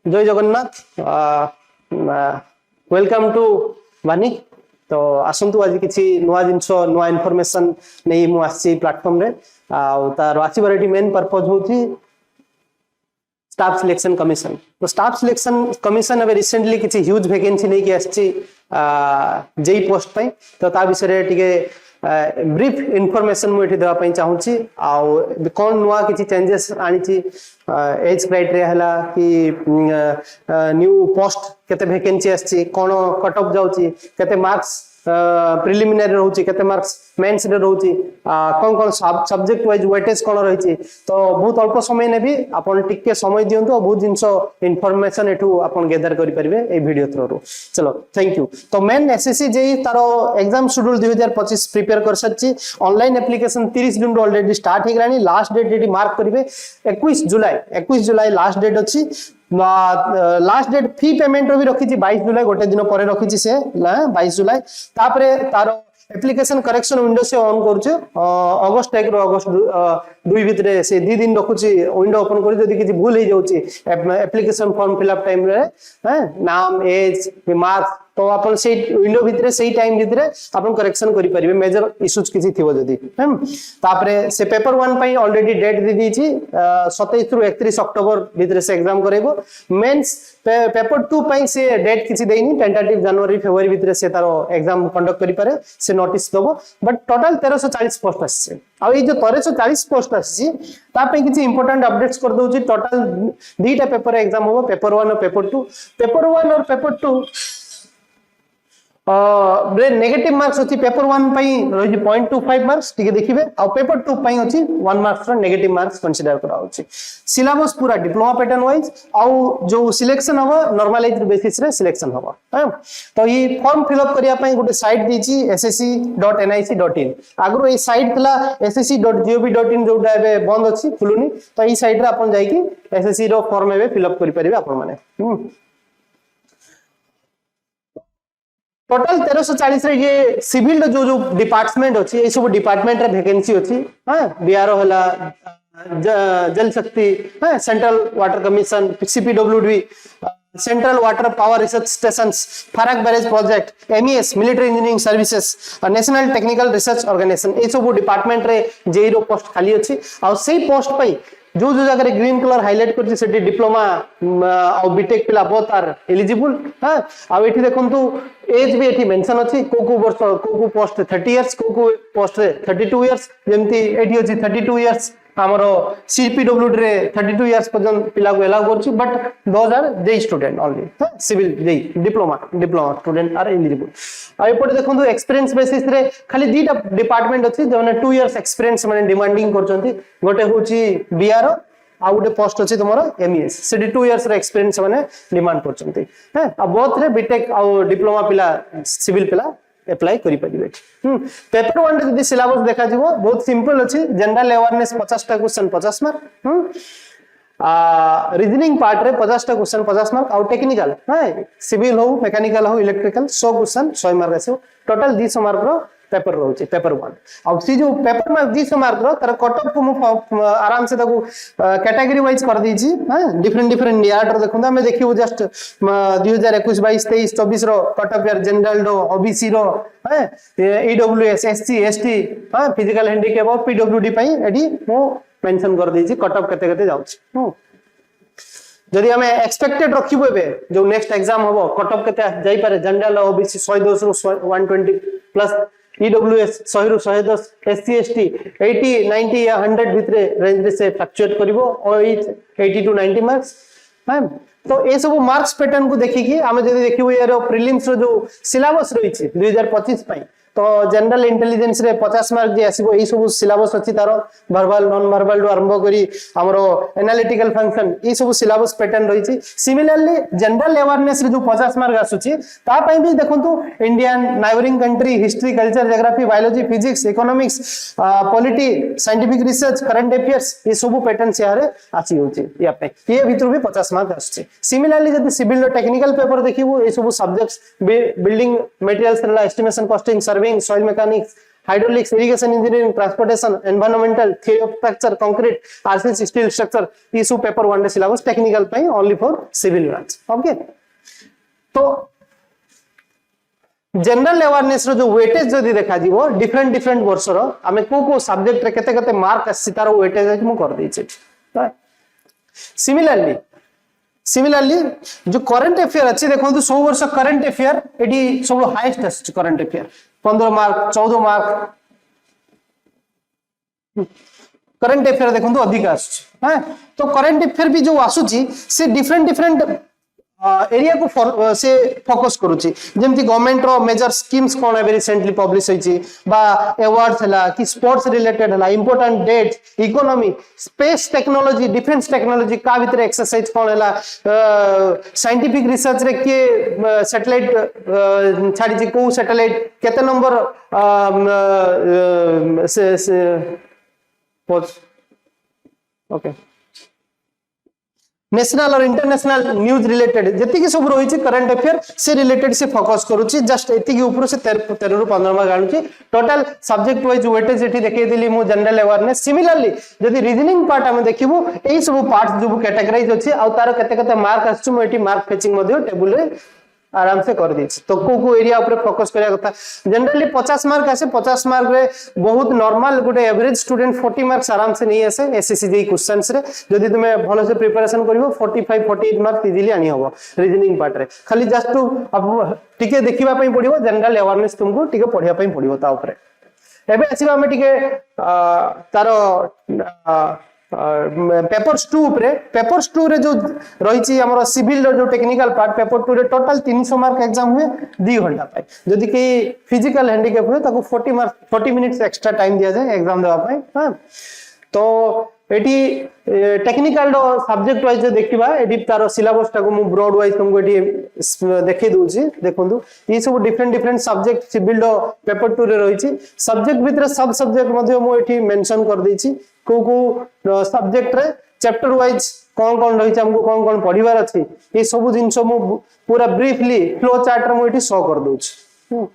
जय Jagannath welcome to वानी। तो आसतु आज किसी नुआ जिनस नुआ इनफॉरमेशन नहीं मु आसी प्लेटफॉर्म रे तार आसीबार एटी मेन पर्पज होची स्टाफ सिलेक्शन कमिशन। तो स्टाफ सिलेक्शन कमिशन अब रिसेंटली किसी ह्यूज वैकेंसी नहीं कि आसी जेई पोस्ट पे। तो ता विषय रे टिके ब्रीफ इनफॉरमेशन मुझे देवाई चाहूँगी आउ कौन नुआ किसी चेंजेस आनी एज क्राइटेरिया है कि न्यू पोस्ट केते वैकेंसी आसी कौन कट ऑफ जाउची केते मार्क्स प्रिलिमिनरी रोचे केते मार्क्स मेंस रे रोचे कौन कौन सब्जेक्ट वाइज वेटेज कौन रही। तो बहुत अल्प समय ने भी आपन टिके समय दियंतु बहुत जिंस इनफॉरमेशन एठू आपन गैदर करि परिबे ए वीडियो थ्रू। चलो थैंक यू। तो मेन एसएससी जेई तारो एग्जाम शेड्यूल 2025 प्रिपेयर कर सच्ची ऑनलाइन एप्लीकेशन 30 जून ऑलरेडी स्टार्ट हे गरानी। लास्ट डेट एटी मार्क करिवे 21 जुलाई लास्ट डेट अछि। लास्ट डेट फी पेमेंट भी रखी 22 जुलाई गोटे दिन पर रखी से 22 जुलाई। तापरे तारो एप्लीकेशन करेक्शन विंडो से ऑन करूचे अगस्त 1 रो अगस्त 2 भितरे से 2 दिन रखुची विंडो ओपन करी जदी किछि भूल हे जाउची एप्लीकेशन फॉर्म फिलअप टाइम रे नाम एज मार्क्स तो अपन से विंडो भितरे सही टाइम भितरे अपन करेक्शन करि परिबे मेजर इश्यूज किछि थिबो जदी। तापरे से पेपर 1 पई ऑलरेडी डेट दे दीची 27 रु 31 अक्टोबर भितरे से एग्जाम करेबो। मेंस पेपर 2 पई से डेट किछि देइनी टेंटेटिव जनवरी फेब्रुआरी भितरे से तारो एग्जाम कंडक्ट करि पारे से नोटिस दबो। बट टोटल 1340 पोस्ट आसी आ ये जो 1340 पोस्ट आसी ता पे किछि इंपोर्टेंट अपडेट्स कर दउची। टोटल दीटा पेपर एग्जाम हो पेपर 1 और पेपर 2। पेपर 1 और पेपर 2 नेगेटिव मार्क्स अछि पेपर 1 पई रही 0.25 मार्क्स टिके देखिबे आ पेपर 2 पई अछि 1 मार्क्स रो नेगेटिव मार्क्स कंसीडर करा होछि। सिलेबस पूरा डिप्लोमा पैटर्न वाइज आ जो सिलेक्शन हो नॉर्मलाइज्ड बेसिस रे सिलेक्शन हो। तो ये फॉर्म फिल अप करिया पई गोटे साइट दीची ssc.nic.in आगरो ए साइट तला ssc.gov.in जोटा एबे बंद अछि खुलुनी। तो ई साइट रे अपन जाई कि ssc रो फॉर्म एबे फिल अप करि परिबे अपन माने। टोटल 1340 रे ये सिविल जो जो डिपार्टमेंट अछि ए सब डिपार्टमेंट रे वैकेंसी अछि। बीआरओ हला Jal Shakti central water commission CPWD central water power research stations Farakka barrage project MES military engineering services national technical research organisation ए सब डिपार्टमेंट रे जेई रो पोस्ट खाली अछि। आ सेही पोस्ट पई जो जो जगह ग्रीन कलर हाइलाइट करछि सेठी डिप्लोमा और बीटेक पिला बोथ आर एलिजिबल। आ एठी देखंतु एज भी एठी मेंशन अछि को वर्ष को पोस्ट 30 इयर्स को पोस्ट 32 इयर्स जेमती एठी अछि 32 इयर्स हमरो सीपीडब्ल्यूडी रे 32 इयर्स पर्यंत पिला को अलाउ करछि। But those are JE student only civil JE diploma student are eligible. आ एपटे देखंतु एक्सपीरियंस बेसिस रे खाली दीटा डिपार्टमेंट अछि जने 2 इयर्स एक्सपीरियंस माने डिमांडिंग करछंती। गोटे होछि बीआरओ आ गोटे पोस्ट अछि तमरो एमईएस से 2 इयर्स रे एक्सपीरियंस माने डिमांड करछंती। आ बोथ रे बीटेक आ डिप्लोमा पिला सिविल पिला अप्लाई करि परिबे। पेपर 1 रे सिलेबस देखा जिवो बहुत सिंपल अछि। जनरल अवेयरनेस 50 टा क्वेश्चन 50 मार्क रीजनिंग पार्ट रे 50 टा क्वेश्चन 50 मार्क और टेक्निकल सिविल हो मैकेनिकल हो इलेक्ट्रिकल 100 क्वेश्चन 100 मार्क आसे टोटल 200 मार्क रो पेपर रहउची पेपर 1। अब सी जो पेपर में 200 मार्क रो तर कट ऑफ को आराम से ताको कैटेगरी वाइज कर दी छी। डिफरेंट यार्ड रो देखुंदा हम देखियो जस्ट 2021 22 23 24 रो कट ऑफ यार जनरल रो ओबीसी रो EWS SC ST physical handicap और पीडब्ल्यूडी पई एडी मो मेंशन कर दी छी कट ऑफ कते कते जाउची। जदि हमें एक्सपेक्टेड रखिबो एबे जो नेक्स्ट एग्जाम होबो कट ऑफ कते जाई पारे जनरल ओबीसी 110 रो 120 प्लस ईडब्ल्यूएस 100 रो 110 एससी एसटी 80 90 या 100 भितरे रेंज से फ्लक्चुएट करिवो और 80 टू 90 मार्क्स। तो ए सब मार्क्स पैटर्न को देखि कि हम जदि देखिबो यार प्रीलिम्स रो जो सिलेबस रही छी 2025 पई तो जनरल इंटेलिजेंस रे 50 मार्क जे आसीबो ए सब सिलेबस अछि तारो वर्बल नॉन वर्बल आरंभ करी हमरो एनालिटिकल फंक्शन ए सब सिलेबस पैटर्न रही छी। सिमिलरली जनरल अवेयरनेस रे जो 50 मार्क आसुची ता पई भी देखंतु Indian neighbouring country history culture geography biology physics economics polity scientific research current affairs ए सब पैटर्न से आरे आसी होची या पे ये भीतर भी 50 मार्क आसुची। सिमिलरली जदि सिविल टेक्निकल पेपर देखिबो ए सब सब्जेक्ट्स बिल्डिंग मटेरियल्स रे estimation costing serving soil mechanics hydraulics, irrigation engineering, transportation, environmental, theory of structure, concrete, RCC, steel structure, ये सब पेपर 1 डे सिलेबस टेक्निकल पे only for civil branch. Okay, तो general awareness रो जो weightage जदी देखा जीवो डिफरेंट डिफरेंट वर्ष रो हमें को सब्जेक्ट रे केते केते मार्क आसी तार वेटेज मु कर देछि। सिमिलरली जो करंट अफेयर अच्छे देखो 100 वर्ष करंट अफेयर एटी सब हाईएस्ट अछि current affair 15 mark 14 mark current affair देखो अधिक आसुछि। हां, तो करंट अफेयर भी जो आसुछि से डिफरेंट डिफरेंट एरिया को से फोकस करूची, जेमती गवर्नमेंट रो मेजर स्कीम्स कोन एबे रिसेंटली पब्लिश होईची बा अवार्ड्स हला कि स्पोर्ट्स रिलेटेड हला important dates economy space technology defence technology का भीतर एक्सरसाइज कोन हला साइंटिफिक रिसर्च रे के सैटेलाइट छाडी को सैटेलाइट केते नंबर से ओके नेशनल और इंटरनेशनल न्यूज रिलेटेड जति सब रही करंट अफेयर से रिलेटेड से फोकस करूची। जस्ट एति ऊपर से 13 रु 15 मार्क आनुची। टोटल सब्जेक्ट वाइज वेटेज एठी देखै दिली मु जनरल अवेयरनेस। सिमिलरली जदि रीजनिंग पार्ट हम देखिबो एई सब पार्ट जो कैटेगराइज अछि आ तार केते केते मार्क आछु मु एठी मार्क फेचिंग मध्ये टेबल रे आराम से कर दीछि। तो को एरिया ऊपर फोकस करिया कथा जनरली 50 मार्क आसे 50 मार्क रे बहुत नॉर्मल गोटे एवरेज स्टूडेंट 40 मार्क्स आराम से नहीं आसे एसएससी जेई क्वेश्चंस रे जदि तुमे भलो से प्रिपरेशन करिवो 45 48 मार्क इजीली आनी होबो रीजनिंग पार्ट रे। खाली जस्ट टू अब टिके देखिबा पई पड़िवो जनरल अवेयरनेस तुमको टिके पढिया पई पड़िवो ता ऊपर। एबे आसीबा हम टिके तारो पेपर्स 2 उपरे पेपर्स 2 रे जो रहिछि हमर सिविल रो जो टेक्निकल पार्ट पेपर 2 रे टोटल 300 मार्क एग्जाम हुए 2 घंटा पाए। जदि के फिजिकल हैंडीकैप हुए ताको 40 मिनिट्स एक्स्ट्रा टाइम दिया जाए एग्जाम देवा पाए। हां, तो एटी टेक्निकल रो सब्जेक्ट वाइज देखिबा एटी तारो सिलेबस टाको मु ब्रॉड वाइज तुमको एटी देखै दोछि। देखंतु ई सब डिफरेंट डिफरेंट सब्जेक्ट सिविल रो पेपर 2 रे रहिछि। सब्जेक्ट भितर सब सब्जेक्ट मध्ये मु एटी मेंशन कर दैछि को सब्जेक्ट रे चैप्टर वाइज कौन रही हमको कौन पढ़िबार अछि ये सब जिंस मु पूरा ब्रीफली फ्लो चार्ट रे मु एटी शो कर दोछि।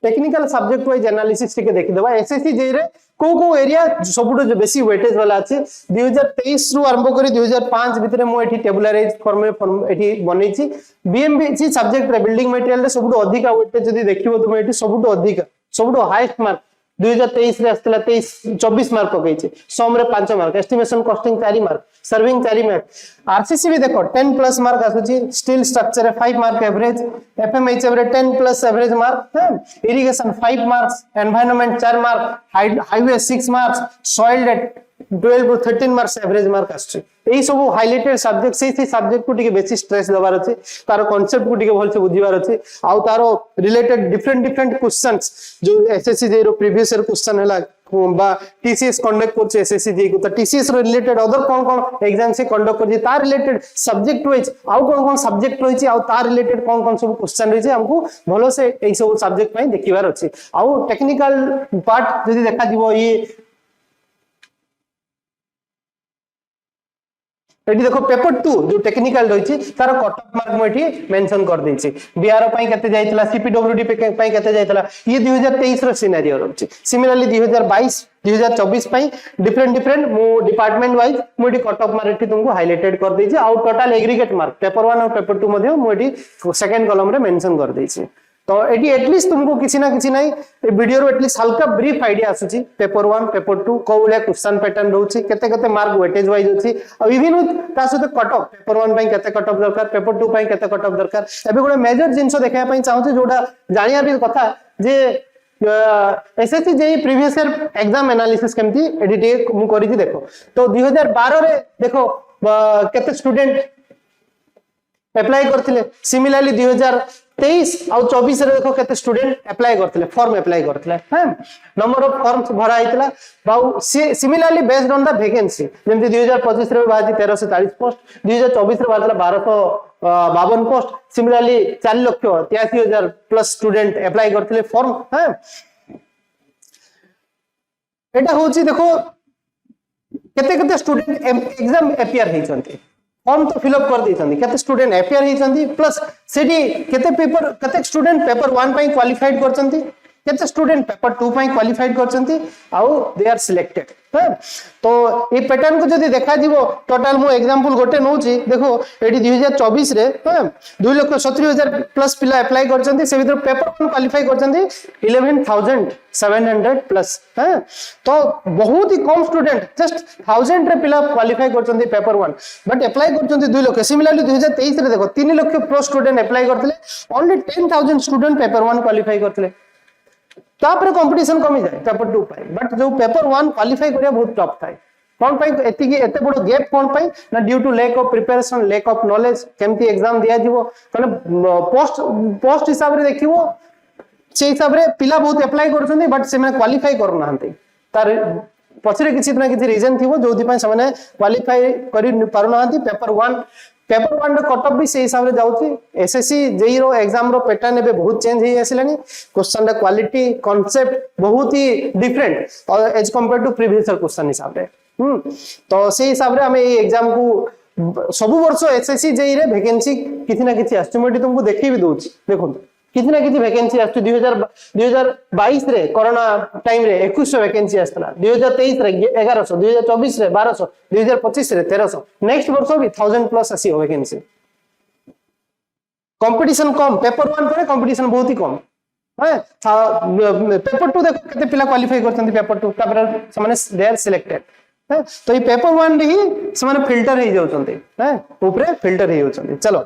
टेक्निकल सब्जेक्ट वाइज एनालिसिस टिके देखि देबा एसएससी जे रे को एरिया सबुटो जो बेसी वेटेज वाला अछि 2023 रु आरंभ करी 2005 भितरे मु एठी टेबुलराइज फॉर्म एठी बनेछि। बीएमबी सब्जेक्ट रे बिल्डिंग मटेरियल रे सबुटो अधिक वेटेज जदी देखिबो तुम एठी सबुटो अधिक सबुटो हाईएस्ट मार्क 2023 रे आस्तला 24 मार्क पकैछि। सम रे 5 mark estimation costing 4 mark serving 4 mark RCC भी देखो 10 प्लस मार्क आसुची। स्टील स्ट्रक्चर रे 5 मार्क एवरेज एफएमएचएफ रे 10 plus average mark irrigation 5 marks environment 4 mark highway 6 marks soil रे 12 रु 13 मार्क्स एवरेज मार्क आछी। एई सब हाइलाइटेड सब्जेक्ट से सब्जेक्ट को टिके बेसी स्ट्रेस देबार अछि तार कांसेप्ट को टिके भलसे बुझिबार अछि आ तार रिलेटेड डिफरेंट डिफरेंट क्वेश्चंस जो एसएससी जे रो प्रीवियस ईयर क्वेश्चन हला बा टीसीएस कंडक्ट करछ एसएससी जे को त टीसीएस रो रिलेटेड अदर कोन एग्जाम से कंडक्ट करछि तार रिलेटेड सब्जेक्ट वाइज आ कोन सब्जेक्ट रहिछि आ तार रिलेटेड कोन सब क्वेश्चन रहिछि हमको भलो से एई सब सब्जेक्ट पई देखिबार अछि। आ टेक्निकल पार्ट जदी देखा दिबो ये एटी देखो पेपर 2 जो टेक्निकल रही तार कट ऑफ मार्क मु एटी मेंशन कर देछि। बीआरओ पई केते जाइतला सीपीडब्ल्यूडी पई केते जाइतला ये 2023 रो सिनेरियो रहछि। सिमिलरली 2022 2024 पई डिफरेंट डिफरेंट मु डिपार्टमेंट वाइज मु eighty cut off mark eighty तुमको हाइलाइटेड कर देछि। आ टोटल एग्रीगेट मार्क पेपर 1 और पेपर 2 मध्ये मु एटी सेकंड कॉलम रे मेंशन कर देछि। तो एटी एटलीस्ट तुमको किसी ना किसी नहीं वीडियो रो एटलीस्ट हल्का ब्रीफ आईडिया आसुची पेपर 1 पेपर 2 कोले क्वेश्चन पैटर्न रहउची केते केते मार्क वेटेज वाइज होची आ इवन ता सहित कट ऑफ पेपर 1 पई केते कट ऑफ दरकार पेपर 2 पई केते कट ऑफ दरकार एबे गोटे मेजर जिंसो देखा पई चाहूची जोडा जानिया भी कथा जे SSC JE previous year exam analysis केमती एडिट मु करिछि। देखो तो 2012 रे देखो केते स्टूडेंट अप्लाई करथिले। सिमिलरली 2023 और 24 रे देखो केते स्टूडेंट अप्लाई करथिले फॉर्म अप्लाई करथिले। हां, नंबर ऑफ फॉर्म्स भरा आइतला बाउ similarly based on the vacancy जेमति 2025 रे बाजी 1340 पोस्ट 2024 रे बाजला 1252 post similarly 4,83,000 plus student apply करथिले फॉर्म। हां, एटा होची देखो केते केते स्टूडेंट एग्जाम अपियर हेचंती फॉर्म तो फिल अप कर देछंती केते स्टूडेंट अपियर हेचंती प्लस सेठी केते पेपर केते स्टूडेंट पेपर 1 पई क्वालिफाइड करचंती केते स्टूडेंट पेपर 2 पई क्वालिफाइड करछंती आउ दे आर सिलेक्टेड। तो ये पैटर्न को जदि देखा जीवो टोटल मु एग्जांपल गोटे नउची देखो एडी 2024 रे 2,70,000 प्लस पिला अप्लाई करछंती से भीतर पेपर 1 क्वालिफाई करछंती 11,700 प्लस। तो बहुत ही कम स्टूडेंट जस्ट 1000 रे पिला क्वालिफाई करछंती पेपर 1 बट अप्लाई करछंती 2 लाख। सिमिलरली 2023 रे देखो 3 लाख प्लस स्टूडेंट अप्लाई करथिले ओनली 10,000 स्टूडेंट पेपर 1 क्वालिफाई करथिले। तापर कंपटीशन कमी जाए पेपर 2 पाई बट जो पेपर 1 क्वालिफाई करिया बहुत टफ थाए कोन पाई एते बड़ गैप कोन पाई ना due to lack of preparation lack of knowledge केमती एग्जाम दिया जीवो कने पोस्ट हिसाब रे देखिवो से हिसाब रे पिला बहुत अप्लाई करछन्ती बट से माने क्वालिफाई कर नाहंती तार पछरे किछि ना किछि रीजन थिवो जोथि पय से माने क्वालिफाई करि पारु नाहंती। पेपर 1 रो कट ऑफ भी से हिसाब रे जाउची। एसएससी जेई रो एग्जाम रो पैटर्न एबे बहुत चेंज हे आसिलानी क्वेश्चन रा क्वालिटी कांसेप्ट बहुत ही डिफरेंट और as compare to previous question हिसाब रे तो से हिसाब रे हमें ये एग्जाम को सब वर्ष एसएससी जेई रे वैकेंसी किछि ना किछि आस्तु मोटी तुमको देखि भी दोछि देखो किछि ना किछि वैकेंसी आस्तु 2022 रे कोरोना टाइम रे 2100 वैकेंसी आस्तला 2023 रे 1100 2024 रे 1200 2025 रे 1300 नेक्स्ट वर्ष भी 1000 प्लस आसी वैकेंसी। कंपटीशन कम पेपर 1 करे कंपटीशन बहुत ही कम है। पेपर 2 देखो केते पिला क्वालिफाई करछन्ती पेपर 2 तापर से माने दे आर सिलेक्टेड है। तो ये पेपर 1 रे ही से माने फिल्टर हे जाउछन्ती है ऊपरे फिल्टर हे जाउछन्ती। चलो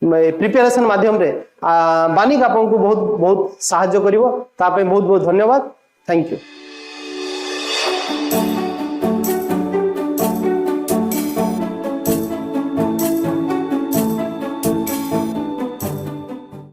प्रिपरेशन माध्यम रे बानिक आपन को बहुत बहुत सहायता करिवो ता पे बहुत बहुत धन्यवाद। Thank you.